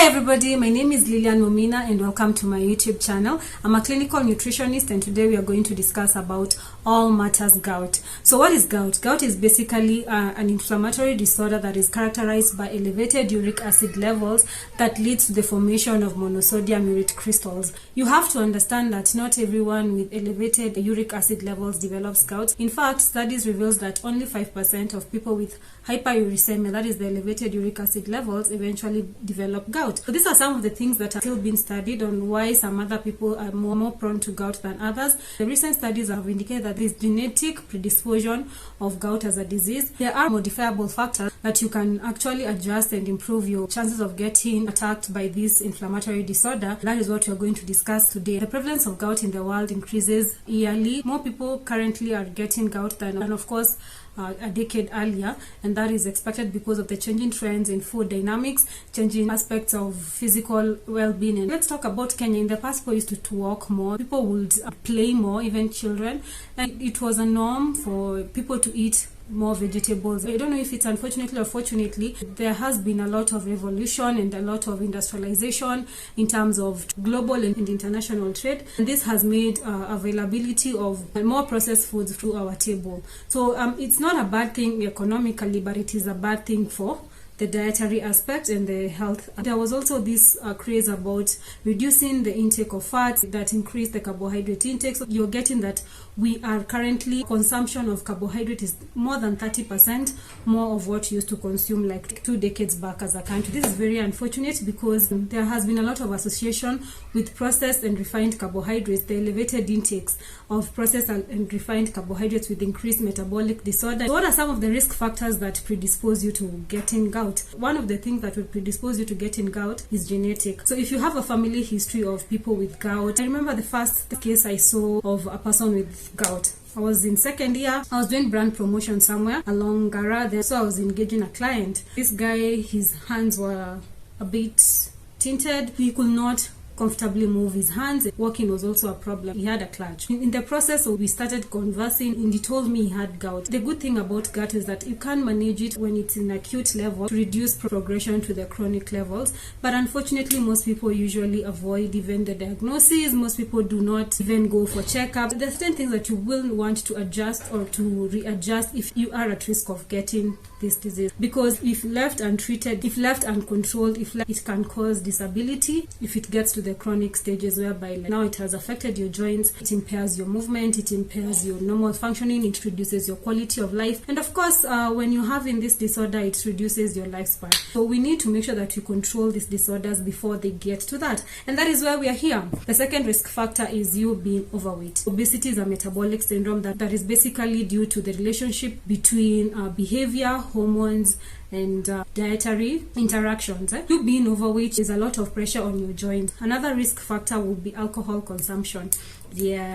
Hi everybody, my name is Lilian Momina and welcome to my YouTube channel. I'm a clinical nutritionist and today we are going to discuss about all matters gout. So what is gout? Gout is basically an inflammatory disorder that is characterized by elevated uric acid levels that leads to the formation of monosodium urate crystals. You have to understand that not everyone with elevated uric acid levels develops gout. In fact, studies reveal that only 5% of people with hyperuricemia, that is the elevated uric acid levels, eventually develop gout. So these are some of the things that are still being studied on why some other people are more prone to gout than others. The recent studies have indicated that there is genetic predisposition of gout as a disease. There are modifiable factors that you can actually adjust and improve your chances of getting attacked by this inflammatory disorder. That is what we are going to discuss today. The prevalence of gout in the world increases yearly. More people currently are getting gout than, and of course, a decade earlier, and that is expected because of the changing trends in food dynamics, changing aspects of physical well-being. And let's talk about Kenya. In the past, people used to walk more, people would play more, even children, and it was a norm for people to eat more vegetables. I don't know if it's unfortunately or fortunately, there has been a lot of revolution and a lot of industrialization in terms of global and international trade, and this has made availability of more processed foods through our table. So it's not a bad thing economically, but it is a bad thing for the dietary aspect and the health. There was also this craze about reducing the intake of fats that increased the carbohydrate intake. So you're getting that we are currently, consumption of carbohydrate is more than 30% more of what you used to consume like 2 decades back as a country. This is very unfortunate because there has been a lot of association with processed and refined carbohydrates, the elevated intakes of processed and refined carbohydrates with increased metabolic disorder. So what are some of the risk factors that predispose you to getting gout? One of the things that will predispose you to getting gout is genetic. So if you have a family history of people with gout, I remember the first case I saw of a person with gout. I was in second year. I was doing brand promotion somewhere along Gara there, so I was engaging a client. This guy, his hands were a bit tinted. He could not comfortably move his hands. Walking was also a problem. He had a clutch. In the process, we started conversing and he told me he had gout. The good thing about gout is that you can manage it when it's in acute level to reduce progression to the chronic levels, but unfortunately most people usually avoid even the diagnosis. Most people do not even go for checkups. There are certain things that you will want to adjust or to readjust if you are at risk of getting this disease, because if left untreated, if left uncontrolled, it can cause disability if it gets to the chronic stages whereby now it has affected your joints, it impairs your movement, it impairs your normal functioning, it reduces your quality of life, and of course when you're having this disorder, it reduces your lifespan. So we need to make sure that you control these disorders before they get to that, and that is why we are here. The second risk factor is you being overweight. Obesity is a metabolic syndrome that is basically due to the relationship between behavior, hormones, and dietary interactions. You being overweight is a lot of pressure on your joints. Another risk factor would be alcohol consumption.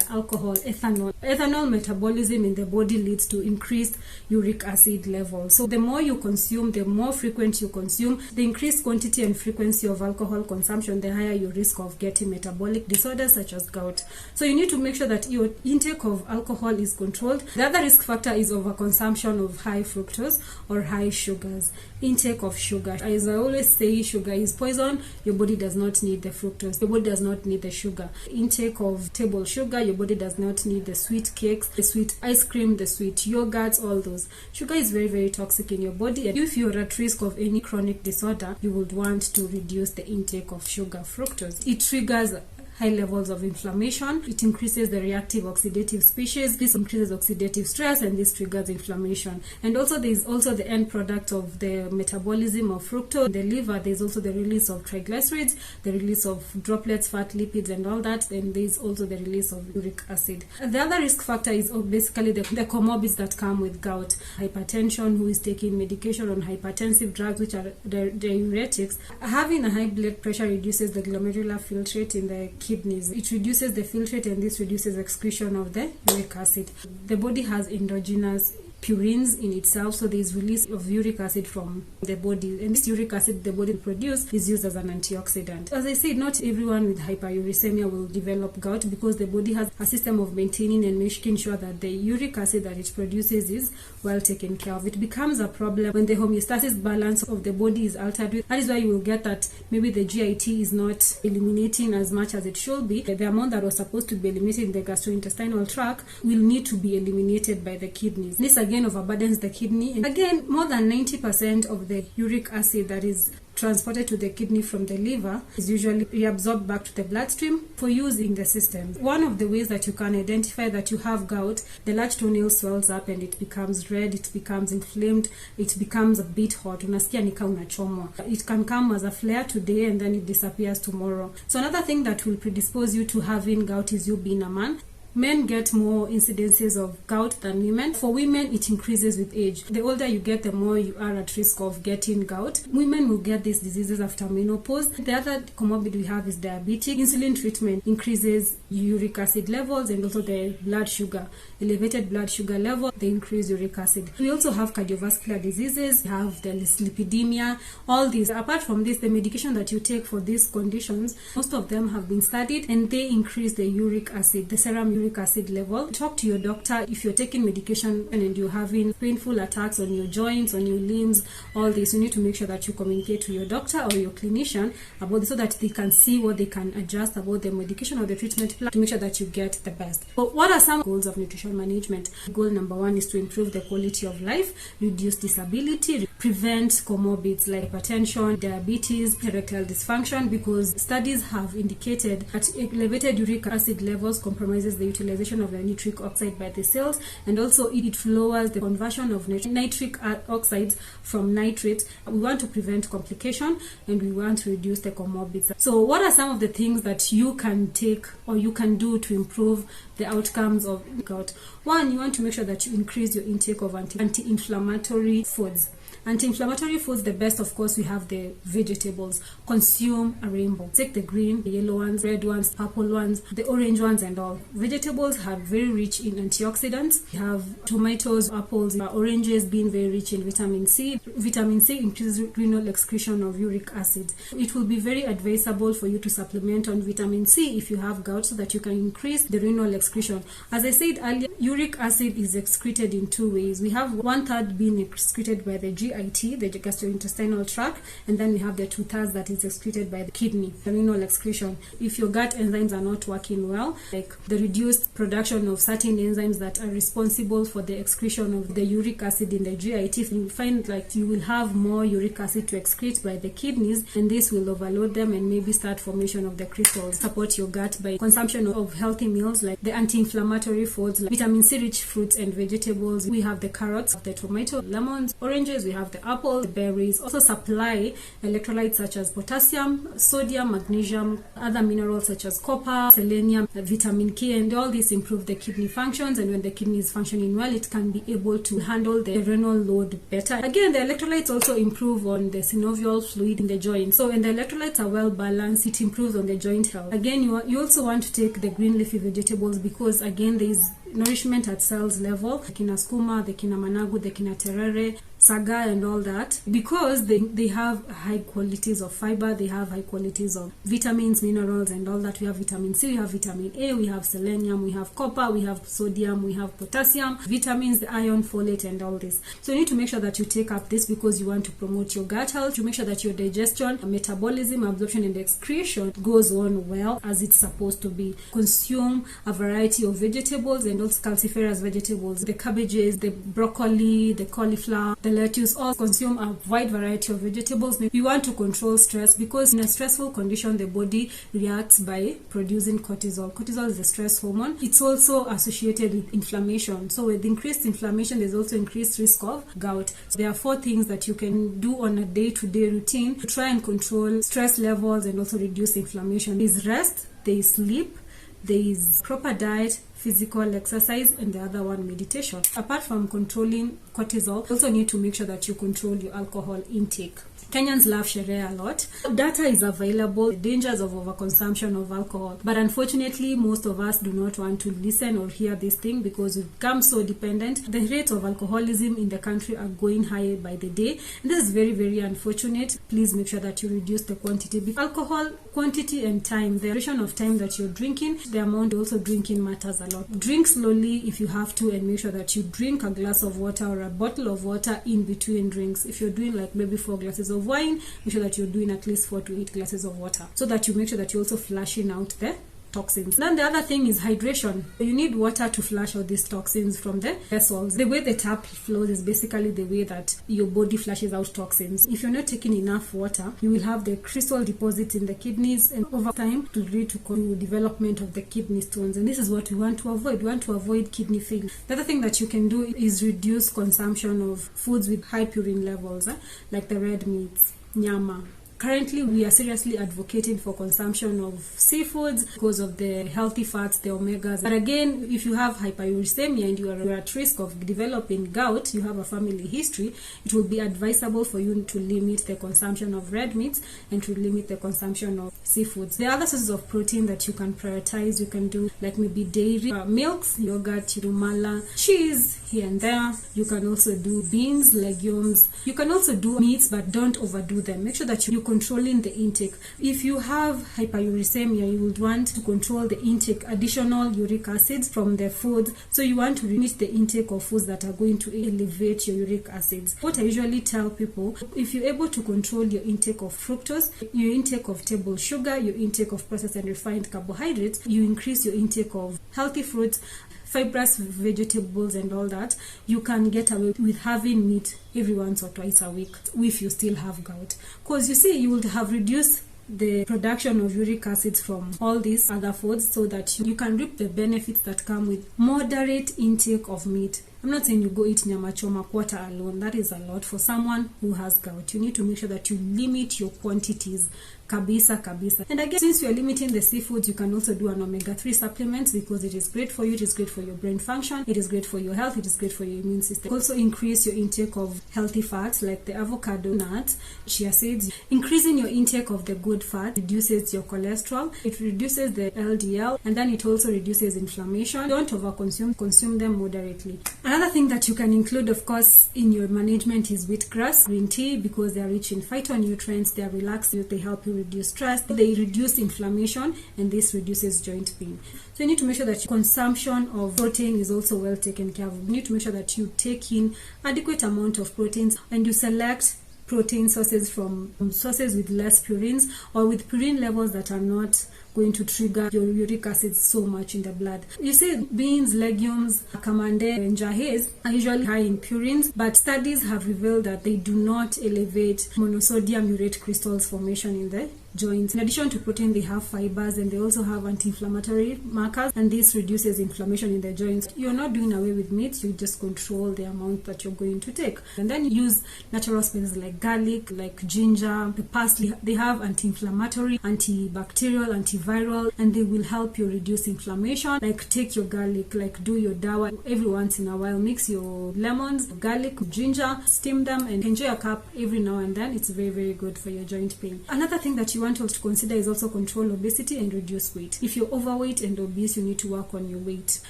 Alcohol, ethanol metabolism in the body leads to increased uric acid levels. So the more you consume, the more frequent you consume, the increased quantity and frequency of alcohol consumption, the higher your risk of getting metabolic disorders such as gout. So you need to make sure that your intake of alcohol is controlled. The other risk factor is overconsumption of high fructose or high sugars. Intake of sugar. As I always say, sugar is poison. Your body does not need the fructose. Your body does not need the sugar. Intake of table sugar. Your body does not need the sweet cakes, the sweet ice cream, the sweet yogurts, all those. Sugar is very, very toxic in your body. And if you're at risk of any chronic disorder, you would want to reduce the intake of sugar, fructose. It triggers high levels of inflammation. It increases the reactive oxidative species. This increases oxidative stress and this triggers inflammation. And also there is also the end product of the metabolism of fructose in the liver. There is also the release of triglycerides, the release of droplets, fat, lipids, and all that. And there is also the release of uric acid. And the other risk factor is basically the comorbids that come with gout. Hypertension, who is taking medication on hypertensive drugs, which are the diuretics. Having a high blood pressure reduces the glomerular filtrate in the kidneys. It reduces the filtrate and this reduces excretion of the uric acid. The body has endogenous purines in itself. So there is release of uric acid from the body, and this uric acid the body produces is used as an antioxidant. As I said, not everyone with hyperuricemia will develop gout, because the body has a system of maintaining and making sure that the uric acid that it produces is well taken care of. It becomes a problem when the homeostasis balance of the body is altered. That is why you will get that maybe the GIT is not eliminating as much as it should be. The amount that was supposed to be eliminated in the gastrointestinal tract will need to be eliminated by the kidneys. This again overburdens the kidney, and again more than 90% of the uric acid that is transported to the kidney from the liver is usually reabsorbed back to the bloodstream for use in the system. One of the ways that you can identify that you have gout, the large toenail swells up and it becomes red, it becomes inflamed, it becomes a bit hot. Unasikia nika unachomwa. It can come as a flare today and then it disappears tomorrow. So another thing that will predispose you to having gout is you being a man. Men get more incidences of gout than women. For women, it increases with age. The older you get, the more you are at risk of getting gout. Women will get these diseases after menopause. The other comorbid we have is diabetes. Insulin treatment increases uric acid levels and also the blood sugar. Elevated blood sugar level, they increase uric acid. We also have cardiovascular diseases. We have the lipidemia. All these. Apart from this, the medication that you take for these conditions, most of them have been studied and they increase the uric acid, the serum uric acid level. Talk to your doctor if you're taking medication and you're having painful attacks on your joints, on your limbs, all this. You need to make sure that you communicate to your doctor or your clinician about this so that they can see what they can adjust about the medication or the treatment plan to make sure that you get the best. But what are some goals of nutrition management? Goal number 1 is to improve the quality of life, reduce disability, prevent comorbids like hypertension, diabetes, erectile dysfunction, because studies have indicated that elevated uric acid levels compromises the utilization of the nitric oxide by the cells, and also it lowers the conversion of nitric oxides from nitrate. We want to prevent complication and we want to reduce the comorbids. So what are some of the things that you can take or you can do to improve the outcomes of gout? 1, you want to make sure that you increase your intake of anti-inflammatory foods. Anti-inflammatory foods, the best of course we have the vegetables. Consume a rainbow. Take the green, the yellow ones, red ones, purple ones, the orange ones and all. Vegetables are very rich in antioxidants. You have tomatoes, apples, oranges being very rich in vitamin C. Vitamin C increases renal excretion of uric acid. It will be very advisable for you to supplement on vitamin C if you have gout so that you can increase the renal excretion. As I said earlier, uric acid is excreted in 2 ways. We have 1/3 being excreted by the GIT, the gastrointestinal tract, and then we have the 2/3 that is excreted by the kidney, the renal excretion. If your gut enzymes are not working well, like the reduced production of certain enzymes that are responsible for the excretion of the uric acid in the GIT, if you find like you will have more uric acid to excrete by the kidneys, and this will overload them and maybe start formation of the crystals. Support your gut by consumption of healthy meals like the anti-inflammatory foods, like vitamin C rich fruits and vegetables. We have the carrots, the tomato, lemons, oranges, we have the apple, the berries. Also supply electrolytes such as potassium, sodium, magnesium, other minerals such as copper, selenium, vitamin K, and all these improve the kidney functions, and when the kidney is functioning well, it can be able to handle the renal load better. Again, the electrolytes also improve on the synovial fluid in the joint. So when the electrolytes are well balanced, it improves on the joint health. Again, you also want to take the green leafy vegetables because again there is nourishment at cells level, the kina skuma, the kina managu, the kina terere, saga and all that, because they have high qualities of fiber, they have high qualities of vitamins, minerals and all that. We have vitamin C, we have vitamin A, we have selenium, we have copper, we have sodium, we have potassium, vitamins, the iron, folate and all this. So you need to make sure that you take up this because you want to promote your gut health, to make sure that your digestion, metabolism, absorption and excretion goes on well as it's supposed to be. Consume a variety of vegetables and also calciferous vegetables, the cabbages, the broccoli, the cauliflower, the lettuce. All consume a wide variety of vegetables. We want to control stress because in a stressful condition the body reacts by producing cortisol. Cortisol is the stress hormone. It's also associated with inflammation. So with increased inflammation there's also increased risk of gout. So there are 4 things that you can do on a day-to-day routine to try and control stress levels and also reduce inflammation. There is rest, there is sleep, there is proper diet, physical exercise, and the other one meditation. Apart from controlling cortisol, you also need to make sure that you control your alcohol intake. Kenyans love sherehe a lot. Data is available, the dangers of overconsumption of alcohol. But unfortunately, most of us do not want to listen or hear this thing because we've become so dependent. The rates of alcoholism in the country are going higher by the day. And this is very, very unfortunate. Please make sure that you reduce the quantity. Because alcohol, quantity and time, the duration of time that you're drinking, the amount also drinking matters a lot. Drink slowly if you have to, and make sure that you drink a glass of water or a bottle of water in between drinks. If you're doing like maybe 4 glasses of wine, make sure that you're doing at least 4 to 8 glasses of water, so that you make sure that you're also flushing out the toxins. Then the other thing is hydration. You need water to flush out these toxins from the vessels. The way the tap flows is basically the way that your body flushes out toxins. If you're not taking enough water, you will have the crystal deposits in the kidneys, and over time to lead to development of the kidney stones. And this is what we want to avoid. We want to avoid kidney failure. The other thing that you can do is reduce consumption of foods with high purine levels, like the red meats, nyama. Currently, we are seriously advocating for consumption of seafoods because of the healthy fats, the omegas. But again, if you have hyperuricemia and you are at risk of developing gout, you have a family history, it will be advisable for you to limit the consumption of red meats and to limit the consumption of seafoods. There are other sources of protein that you can prioritize. You can do like maybe dairy, milks, yogurt, rumala, cheese here and there. You can also do beans, legumes. You can also do meats, but don't overdo them. Make sure that you controlling the intake. If you have hyperuricemia, you would want to control the intake, additional uric acids from the foods. So you want to limit the intake of foods that are going to elevate your uric acids. What I usually tell people, if you're able to control your intake of fructose, your intake of table sugar, your intake of processed and refined carbohydrates, you increase your intake of healthy fruits, fibrous vegetables and all that, you can get away with having meat every once or twice a week if you still have gout. Because you see, you will have reduced the production of uric acids from all these other foods, so that you can reap the benefits that come with moderate intake of meat. I'm not saying you go eat nyama choma quarter alone. That is a lot for someone who has gout. You need to make sure that you limit your quantities. Kabisa. And again, since you are limiting the seafoods, you can also do an omega-3 supplement because it is great for you. It is great for your brain function. It is great for your health. It is great for your immune system. Also increase your intake of healthy fats like the avocado, nuts, chia seeds. Increasing your intake of the good fat reduces your cholesterol. It reduces the LDL, and then it also reduces inflammation. Don't overconsume. Consume them moderately. Another thing that you can include, of course, in your management is Wheatgrass Green Tea because they are rich in phytonutrients. They are relaxing. They help you reduce stress, they reduce inflammation, and this reduces joint pain. So you need to make sure that your consumption of protein is also well taken care of. You need to make sure that you take in adequate amount of proteins, and you select protein sources from sources with less purines or with purine levels that are not going to trigger your uric acid so much in the blood. You see, beans, legumes, kamande, and jahes are usually high in purines, but studies have revealed that they do not elevate monosodium urate crystals formation in the joints. In addition to protein, they have fibers, and they also have anti-inflammatory markers, and this reduces inflammation in the joints. You're not doing away with meat, you just control the amount that you're going to take. And then use natural spices like garlic, like ginger, the parsley. They have anti-inflammatory, antibacterial, antiviral, and they will help you reduce inflammation. Like take your garlic, like do your dawa every once in a while. Mix your lemons, garlic, ginger, steam them, and enjoy a cup every now and then. It's very, very good for your joint pain. Another thing that you want to consider is also control obesity and reduce weight. If you're overweight and obese, you need to work on your weight.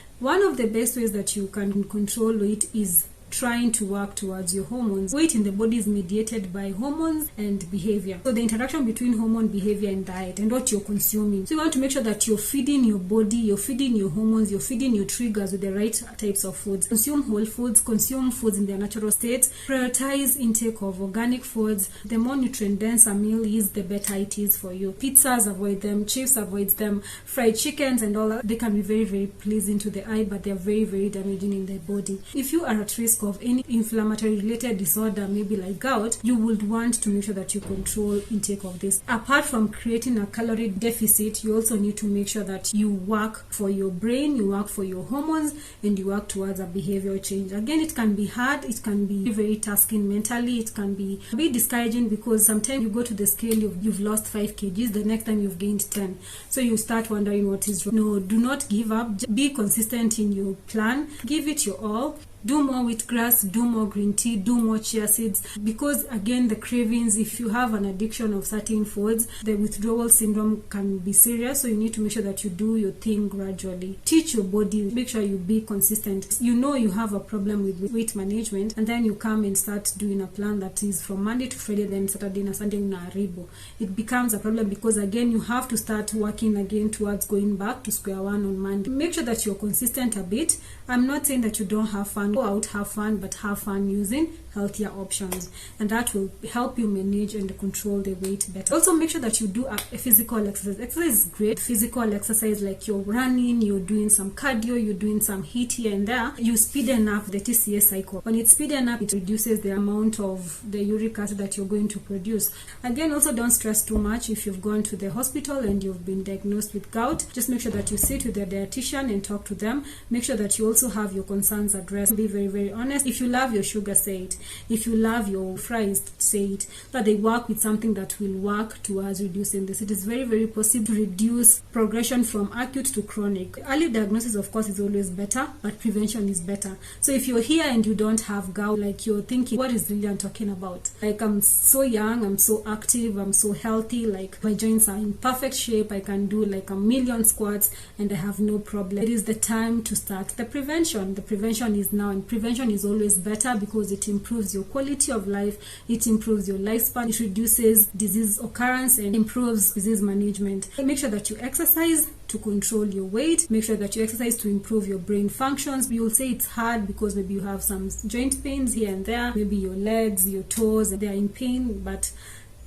One of the best ways that you can control weight is trying to work towards your hormones. Weight in the body is mediated by hormones and behavior. So the interaction between hormone, behavior, and diet and what you're consuming. So you want to make sure that you're feeding your body, you're feeding your hormones, you're feeding your triggers with the right types of foods. Consume whole foods, consume foods in their natural state. Prioritize intake of organic foods. The more nutrient dense a meal is, the better it is for you. Pizzas, avoid them. Chips, avoid them. Fried chickens and all that, they can be very, very pleasing to the eye, but they're very, very damaging in the body. If you are at risk of any inflammatory related disorder, maybe like gout, you would want to make sure that you control intake of this. Apart from creating a calorie deficit, you also need to make sure that you work for your brain, you work for your hormones, and you work towards a behavioral change. Again, it can be hard, it can be very tasking mentally, it can be a bit discouraging because sometimes you go to the scale, you've lost 5 kgs, the next time you've gained 10. So you start wondering what is wrong. No, do not give up. Be consistent in your plan. Give it your all. do more wheatgrass, do more green tea, do more chia seeds, because again, the cravings, if you have an addiction of certain foods, the withdrawal syndrome can be serious. So you need to make sure that you do your thing gradually. Teach your body, make sure you be consistent. You know you have a problem with weight management, and then you come and start doing a plan that is from Monday to Friday, then Saturday and Sunday unaharibu. It becomes a problem because again, you have to start working again towards going back to square one on Monday. Make sure that you're consistent a bit. I'm not saying that you don't have fun. Go out, have fun, but have fun using healthier options, and that will help you manage and control the weight better. Also, make sure that you do a physical exercise. Exercise is great. Physical exercise, like you're running, you're doing some cardio, you're doing some HIIT here and there. You speeden up the TCA cycle. When it's speeden up, it reduces the amount of the uric acid that you're going to produce. Again, also don't stress too much. If you've gone to the hospital and you've been diagnosed with gout, just make sure that you sit with the dietitian and talk to them. Make sure that you also have your concerns addressed. Be very, very honest. If you love your sugar, say it. If you love your fries, say it. But they work with something that will work towards reducing this. It is very, very possible to reduce progression from acute to chronic. Early diagnosis, of course, is always better, but prevention is better. So if you're here and you don't have gout, like you're thinking, what is Lillian talking about? Like, I'm so young, I'm so active, I'm so healthy, like my joints are in perfect shape, I can do like 1,000,000 squats and I have no problem. It is the time to start the prevention. The prevention is now, and prevention is always better because it improves your quality of life, it improves your lifespan, it reduces disease occurrence and improves disease management. Make sure that you exercise to control your weight. Make sure that you exercise to improve your brain functions. You'll say it's hard because maybe you have some joint pains here and there, maybe your legs, your toes, they're in pain, but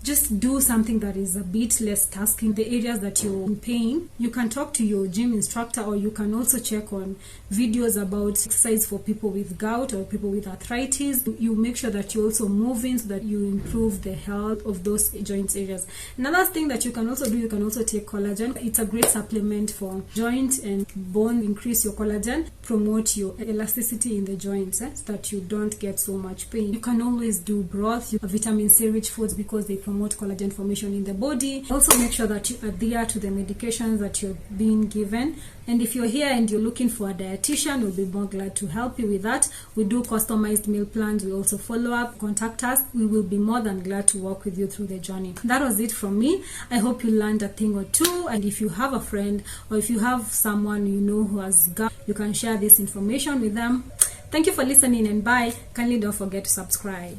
just do something that is a bit less tasking. The areas that you're in pain, you can talk to your gym instructor, or you can also check on videos about exercise for people with gout or people with arthritis. You make sure that you also move in so that you improve the health of those joints areas. Another thing that you can also do, you can also take collagen. It's a great supplement for joint and bone. Increase your collagen, promote your elasticity in the joints, so that you don't get so much pain. You can always do broth, vitamin C rich foods, because they promote collagen formation in the body. Also, make sure that you adhere to the medications that you're being given. And if you're here and you're looking for a dietitian, we'll be more glad to help you with that. We do customized meal plans. We also follow up. Contact us. We will be more than glad to walk with you through the journey. That was it from me. I hope you learned a thing or two. And if you have a friend, or if you have someone you know who has gout, you can share this information with them. Thank you for listening, and bye. Kindly don't forget to subscribe.